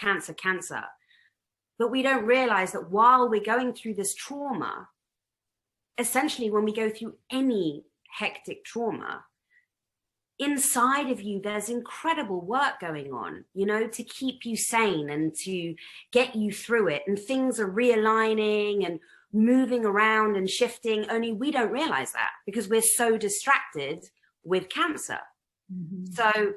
cancer. But we don't realize that while we're going through this trauma, essentially when we go through any hectic trauma, inside of you, there's incredible work going on, you know, to keep you sane and to get you through it. And things are realigning and moving around and shifting, only we don't realize that because we're so distracted with cancer. Mm-hmm. So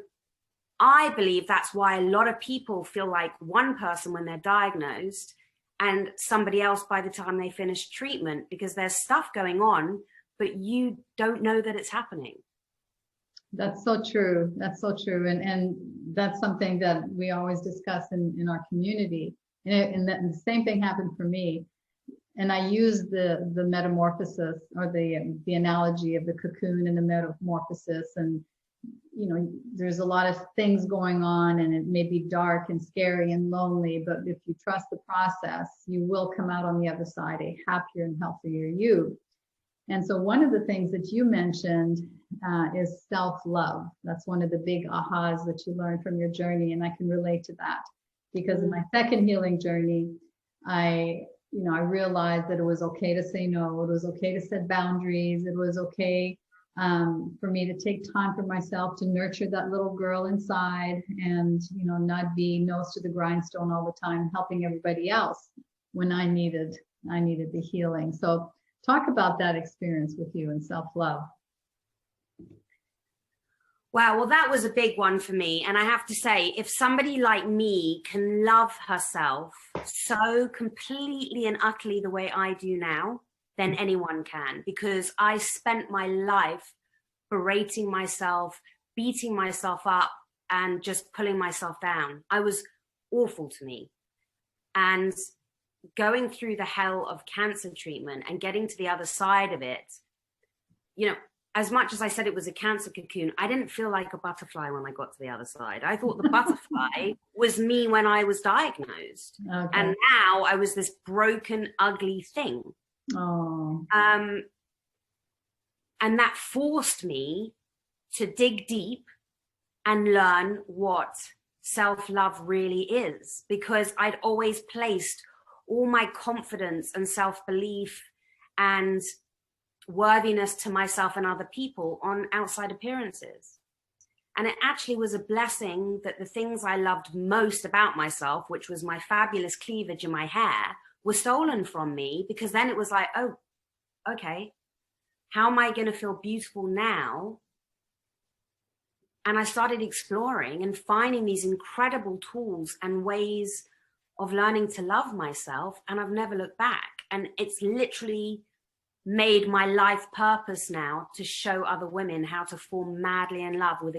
I believe that's why a lot of people feel like one person when they're diagnosed and somebody else by the time they finish treatment, because there's stuff going on, but you don't know that it's happening. That's so true. That's so true. And that's something that we always discuss in our community. And the same thing happened for me. And I use the metamorphosis or the analogy of the cocoon and the metamorphosis. And, you know, there's a lot of things going on and it may be dark and scary and lonely, but if you trust the process, you will come out on the other side a happier and healthier you. And so one of the things that you mentioned is self-love. That's one of the big ahas that you learned from your journey. And I can relate to that because in my second healing journey, I realized that it was okay to say no. It was okay to set boundaries. It was okay for me to take time for myself to nurture that little girl inside and, you know, not be nose to the grindstone all the time, helping everybody else when I needed the healing. So talk about that experience with you and self-love. Wow, well, that was a big one for me. And I have to say, if somebody like me can love herself so completely and utterly the way I do now, then anyone can, because I spent my life berating myself, beating myself up, and just pulling myself down. I was awful to me. And going through the hell of cancer treatment and getting to the other side of it, you know, as much as I said it was a cancer cocoon, I didn't feel like a butterfly when I got to the other side. I thought the butterfly was me when I was diagnosed. Okay. And now I was this broken, ugly thing. Oh. And that forced me to dig deep and learn what self-love really is, because I'd always placed all my confidence and self-belief and worthiness to myself and other people on outside appearances. And it actually was a blessing that the things I loved most about myself, which was my fabulous cleavage and my hair, were stolen from me, because then it was like, oh, okay, how am I going to feel beautiful now? And I started exploring and finding these incredible tools and ways of learning to love myself. And I've never looked back. And it's literally made my life purpose now to show other women how to fall madly in love with